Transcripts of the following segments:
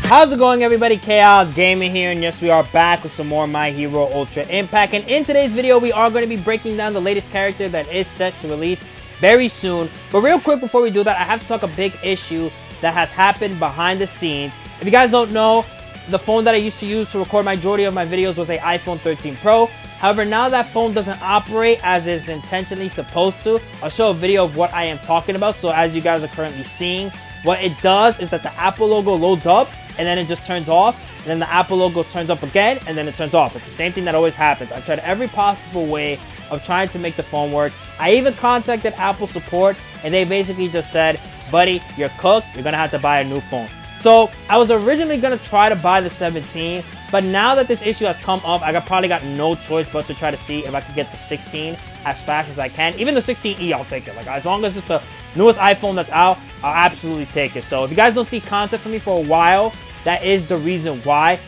How's it going, everybody? Chaos Gaming here, and yes, we are back with some more My Hero Ultra Impact. And in today's video, we are going to be breaking down the latest character that is set to release very soon. But real quick, before we do that, I have to talk a big issue that has happened behind the scenes. If you guys don't know, the phone that I used to use to record majority of my videos was an iPhone 13 Pro. However, now that phone doesn't operate as it's intentionally supposed to. I'll show a video of what I am talking about. So as you guys are currently seeing, what it does is that the Apple logo loads up and then it just turns off, and then the Apple logo turns up again and then it turns off. It's the same thing that always happens. I've tried every possible way of trying to make the phone work. I even contacted Apple support and they basically just said, buddy, you're cooked, you're gonna have to buy a new phone. So I was originally gonna try to buy the 17, but now that this issue has come up, I probably got no choice but to try to see if I could get the 16 as fast as I can. Even the 16E, I'll take it. Like, as long as it's the newest iPhone that's out, I'll absolutely take it. So if you guys don't see content from me for a while, that is the reason why.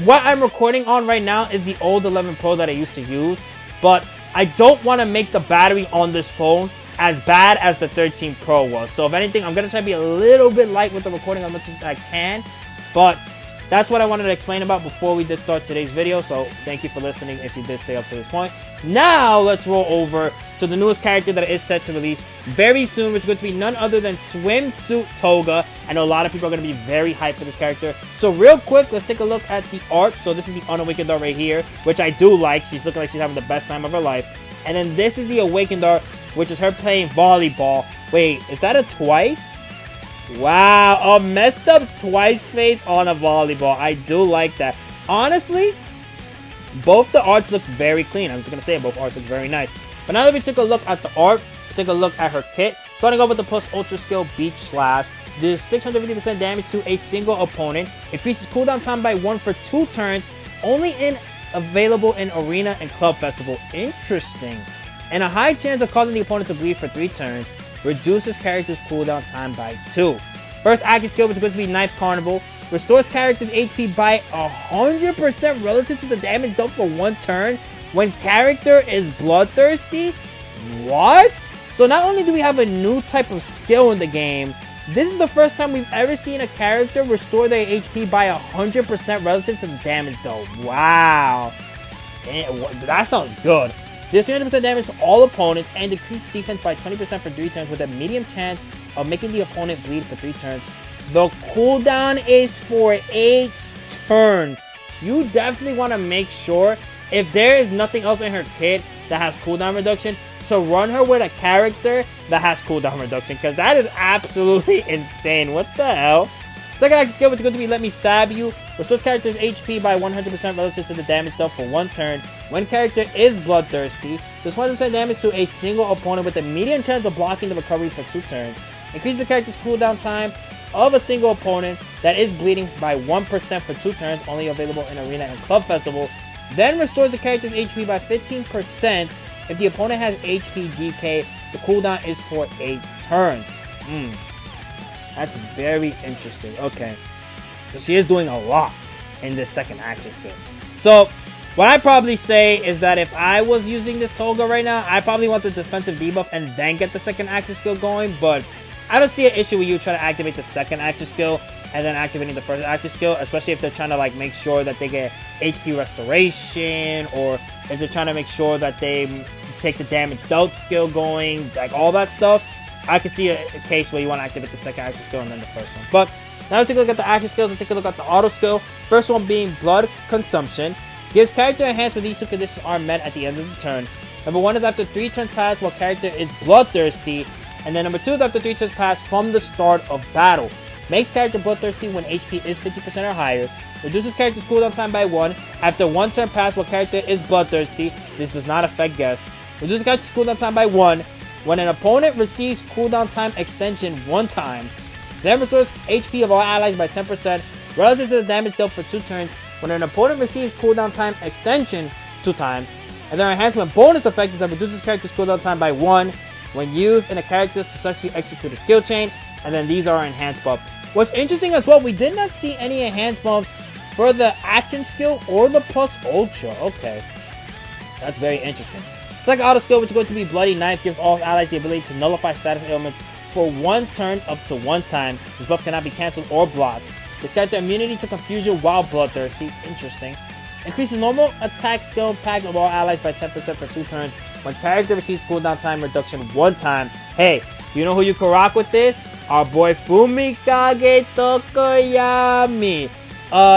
What I'm recording on right now is the old 11 Pro that I used to use, but I don't want to make the battery on this phone as bad as the 13 Pro was. So if anything, I'm going to try to be a little bit light with the recording as much as I can. But that's what I wanted to explain about before we did start today's video. So thank you for listening if you did stay up to this point. Now let's roll over to the newest character that is set to release very soon, which is going to be none other than Swimsuit Toga. I know a lot of people are going to be very hyped for this character. So real quick, let's take a look at the art. So this is the Unawakened art right here, which I do like. She's looking like she's having the best time of her life. And then this is the Awakened art, which is her playing volleyball. Wait, is that a Twice? Wow, a messed up Twice face on a volleyball. I do like that. Honestly, both the arts look very clean. I'm just going to say both arts look very nice. But now that we took a look at the art, let's take a look at her kit. Starting off with the Plus Ultra Skill Beach Slash. Does 650% damage to a single opponent. Increases cooldown time by 1 for 2 turns. Only available in Arena and Club Festival. Interesting. And a high chance of causing the opponent to bleed for 3 turns. Reduces character's cooldown time by 2. First active skill, which is going to be Knife Carnival. Restores character's HP by 100% relative to the damage dealt for 1 turn when character is bloodthirsty. What? So not only do we have a new type of skill in the game, this is the first time we've ever seen a character restore their HP by 100% relative to the damage dealt. Wow. That sounds good. Deals 300% damage to all opponents and decreases defense by 20% for 3 turns with a medium chance of making the opponent bleed for 3 turns. The cooldown is for 8 turns. You definitely want to make sure, if there is nothing else in her kit that has cooldown reduction, to run her with a character that has cooldown reduction, because that is absolutely insane. What the hell? Second active skill, which is going to be Let Me Stab You. Restores character's HP by 100% relative to the damage dealt for 1 turn. When character is bloodthirsty, does 100% damage to a single opponent with a medium chance of blocking the recovery for 2 turns. Increases the character's cooldown time of a single opponent that is bleeding by 1% for 2 turns, only available in Arena and Club Festival. Then restores the character's HP by 15% if the opponent has HP DK. The cooldown is for 8 turns. That's very interesting. Okay, so she is doing a lot in this second active skill. So what I'd probably say is that if I was using this Toga right now, I probably want the defensive debuff and then get the second active skill going. But I don't see an issue with you trying to activate the second active skill and then activating the first active skill, especially if they're trying to like make sure that they get HP restoration, or if they're trying to make sure that they take the damage dealt skill going, like all that stuff. I can see a case where you want to activate the second active skill and then the first one. But now let's take a look at the active skills and take a look at the auto skill. First one being Blood Consumption. Gives character enhanced when these 2 conditions are met at the end of the turn. Number 1 is after 3 turns pass while character is bloodthirsty. And then number 2 is after 3 turns pass from the start of battle. Makes character bloodthirsty when HP is 50% or higher. Reduces character's cooldown time by 1 after 1 turn pass while character is bloodthirsty. This does not affect guess. Reduces character's cooldown time by 1 when an opponent receives cooldown time extension 1 time. Then restores HP of all allies by 10% relative to the damage dealt for 2 turns when an opponent receives cooldown time extension 2 times. And their enhancement bonus effect is that reduces character's cooldown time by 1 when used in a character successfully execute a skill chain. And then these are enhanced buffs. What's interesting as well, we did not see any enhanced buffs for the action skill or the Plus Ultra. Okay, that's very interesting. Second auto skill, which is going to be Bloody Knife, gives all allies the ability to nullify status ailments for 1 turn up to 1 time. This buff cannot be cancelled or blocked. This character immunity to confusion while bloodthirsty. Interesting. Increases normal attack skill impact of all allies by 10% for 2 turns. When character receives cooldown time reduction 1 time. Hey, you know who you can rock with this? Our boy Fumikage Tokoyami.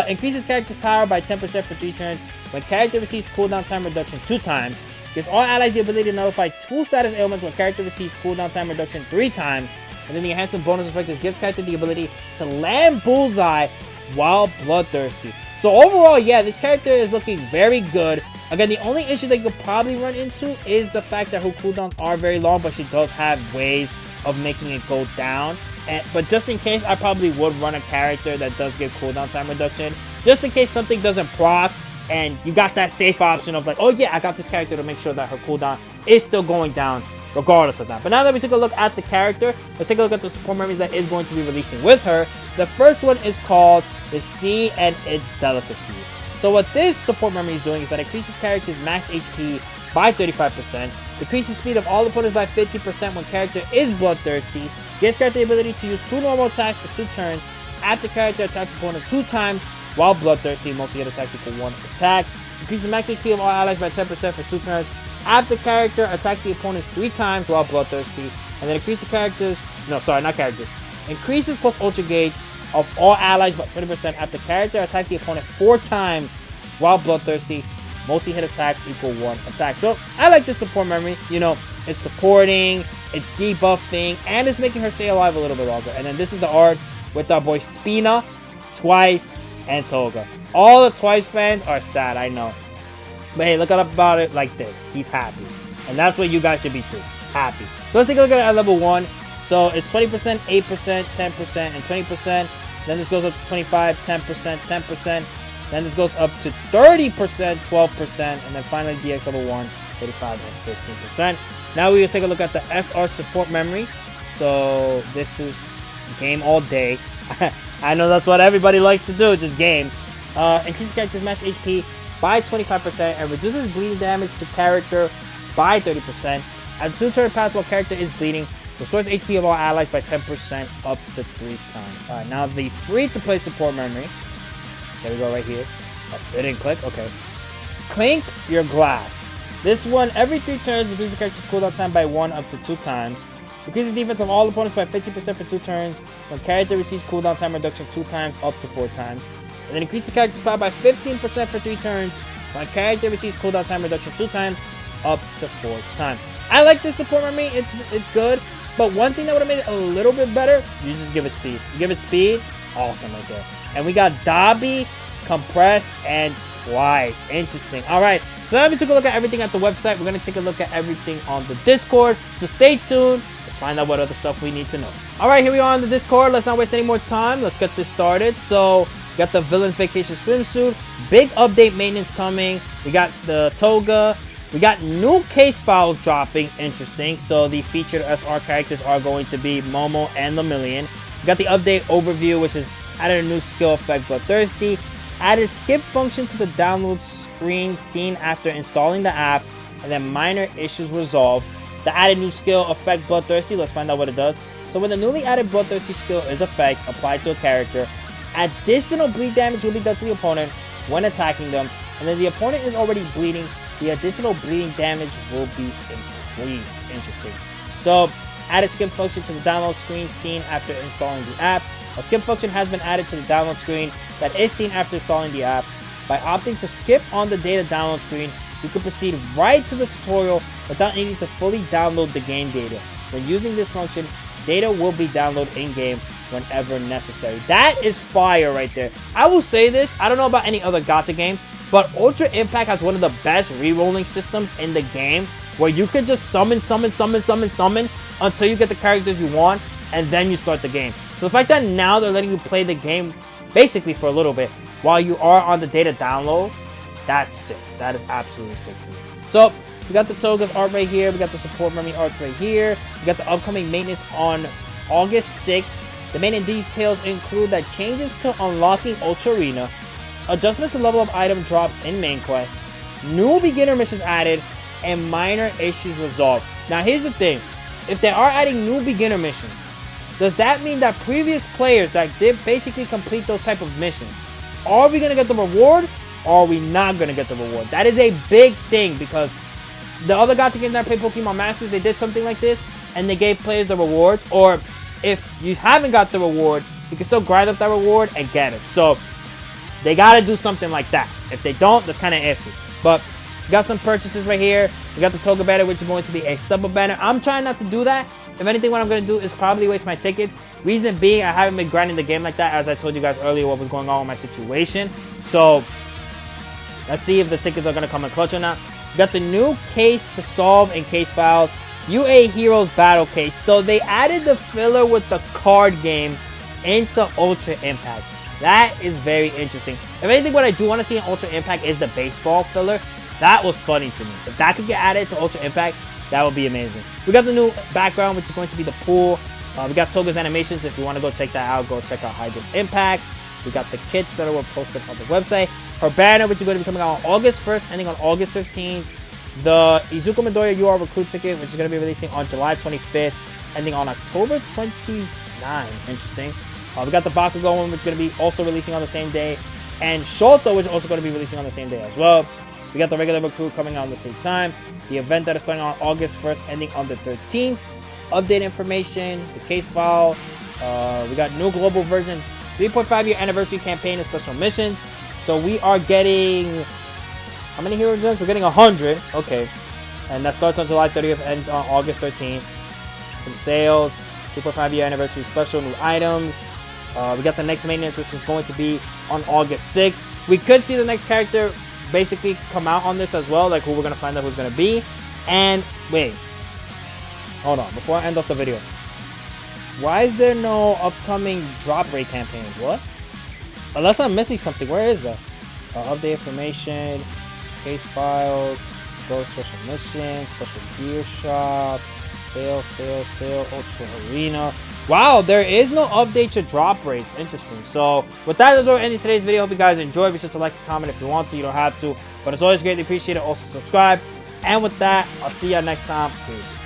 Increases character's power by 10% for 3 turns. When character receives cooldown time reduction 2 times. Gives all allies the ability to notify 2 status ailments when character receives cooldown time reduction 3 times. And then the enhancement bonus effect gives character the ability to land bullseye while bloodthirsty. So overall, yeah, this character is looking very good. Again, the only issue that you could probably run into is the fact that her cooldowns are very long, but she does have ways of making it go down. But just in case, I probably would run a character that does give cooldown time reduction. Just in case something doesn't proc, and you got that safe option of like, oh yeah, I got this character to make sure that her cooldown is still going down regardless of that. But now that we took a look at the character, let's take a look at the support memories that is going to be releasing with her. The first one is called The Sea and Its Delicacies. So what this support memory is doing is that it increases character's max HP by 35%, decreases speed of all opponents by 50% when character is bloodthirsty, gives character the ability to use 2 normal attacks for 2 turns after character attacks opponent 2 times while bloodthirsty, multi-hit attacks equal 1 attack, increases max HP of all allies by 10% for 2 turns after character attacks the opponents 3 times while bloodthirsty, and then increases increases plus ultra gauge of all allies by 20% after character attacks the opponent 4 times while bloodthirsty, multi-hit attacks equal 1 attack. So I like this support memory. You know, it's supporting, it's debuffing, and it's making her stay alive a little bit longer. And then this is the art with our boy Spina, Twice, and Toga. All the Twice fans are sad, I know. But hey, look about it like this. He's happy. And that's what you guys should be too. Happy. So let's take a look at level 1. So it's 20%, 8%, 10%, and 20%. Then this goes up to 25, 10%, 10%. Then this goes up to 30%, 12%. And then finally DX level 1, 35 and 15%. Now we will take a look at the SR support memory. So this is game all day. I know that's what everybody likes to do, just game. Increases character's max HP by 25% and reduces bleeding damage to character by 30%. At 2-turn pass while character is bleeding, restores HP of all allies by 10% up to 3 times. Alright, now the free-to-play support memory. There we go right here. Oh, it didn't click? Okay. Clink your glass. This one, every 3 turns, reduces character's cooldown time by 1 up to 2 times. Increases defense of all opponents by 50% for 2 turns. When character receives cooldown time reduction 2 times up to 4 times. And then increases character's power by 15% for 3 turns. When character receives cooldown time reduction 2 times up to 4 times. I like this support memory. It's good. But one thing that would have made it a little bit better, you just give it speed. You give it speed, awesome right there. And we got Dabi, Compress, and Twice. Interesting. Alright, so now we took a look at everything at the website. We're going to take a look at everything on the Discord. So stay tuned. Let's find out what other stuff we need to know. Alright, here we are on the Discord. Let's not waste any more time. Let's get this started. So, we got the Villain's Vacation swimsuit. Big update maintenance coming. We got the Toga. We got new case files dropping. Interesting. So the featured SR characters are going to be Momo and Lemillion. We got the update overview, which is added a new skill effect, Bloodthirsty. Added skip function to the download screen seen after installing the app. And then minor issues resolved. The added new skill effect, Bloodthirsty. Let's find out what it does. So when the newly added Bloodthirsty skill is effect applied to a character, additional bleed damage will be done to the opponent when attacking them, and then the opponent is already bleeding, the additional bleeding damage will be increased. Interesting. So, added skip function to the download screen seen after installing the app. A skip function has been added to the download screen that is seen after installing the app. By opting to skip on the data download screen, you can proceed right to the tutorial without needing to fully download the game data. When using this function, data will be downloaded in-game whenever necessary. That is fire right there. I will say this, I don't know about any other gacha games, but Ultra Impact has one of the best re-rolling systems in the game, where you can just summon until you get the characters you want, and then you start the game. So the fact that now they're letting you play the game basically for a little bit while you are on the data download, that's sick. That is absolutely sick to me. So we got the Toga's art right here, we got the support memory arts right here, we got the upcoming maintenance on August 6th. The main details include that changes to unlocking Ultra Arena, adjustments to level up item drops in main quest, new beginner missions added, and minor issues resolved. Now here's the thing, if they are adding new beginner missions, does that mean that previous players that did basically complete those type of missions, are we going to get the reward or are we not going to get the reward? That is a big thing because the other gacha games that play Pokemon Masters, they did something like this and they gave players the rewards. Or if you haven't got the reward, you can still grind up that reward and get it. So they got to do something like that. If they don't, that's kind of iffy. But we got some purchases right here. We got the Toga banner, which is going to be a stubble banner. I'm trying not to do that. If anything, what I'm going to do is probably waste my tickets. Reason being, I haven't been grinding the game like that, as I told you guys earlier what was going on with my situation. So let's see if the tickets are going to come in clutch or not. We got the new case to solve and case files. UA Heroes Battle Case. So they added the filler with the card game into Ultra Impact. That is very interesting. If anything, what I do want to see in Ultra Impact is the baseball filler. That was funny to me. If that could get added to Ultra Impact, that would be amazing. We got the new background, which is going to be the pool. We got Toga's animations. If you want to go check that out, go check out Hydra's Impact. We got the kits that were posted on the website. Her banner, which is going to be coming out on August 1st, ending on August 15th. The Izuku Midoriya UR Recruit ticket, which is going to be releasing on July 25th, ending on October 29th. Interesting. We got the Bakugo one, which is going to be also releasing on the same day. And Shoto, which is also going to be releasing on the same day as well. We got the regular recruit coming out at the same time. The event that is starting on August 1st, ending on the 13th. Update information, the case file. We got new global version, 3.5 year anniversary campaign and special missions. So we are getting, how many hero gems? We're getting 100. Okay. And that starts on July 30th, ends on August 13th. Some sales, 3.5 year anniversary special, new items. We got the next maintenance, which is going to be on August 6th. We could see the next character basically come out on this as well, like who we're going to find out who's going to be. And wait, hold on, before I end off the video, why is there no upcoming drop rate campaigns? What? Unless I'm missing something. Where is that? Update information, case files, go special mission, special gear shop, sale, ultra arena. Wow, there is no update to drop rates. Interesting. So with that, that's where we're ending today's video. Hope you guys enjoyed. Be sure to like and comment if you want to. You don't have to, but it's always greatly appreciated. Also subscribe. And with that, I'll see you next time. Peace.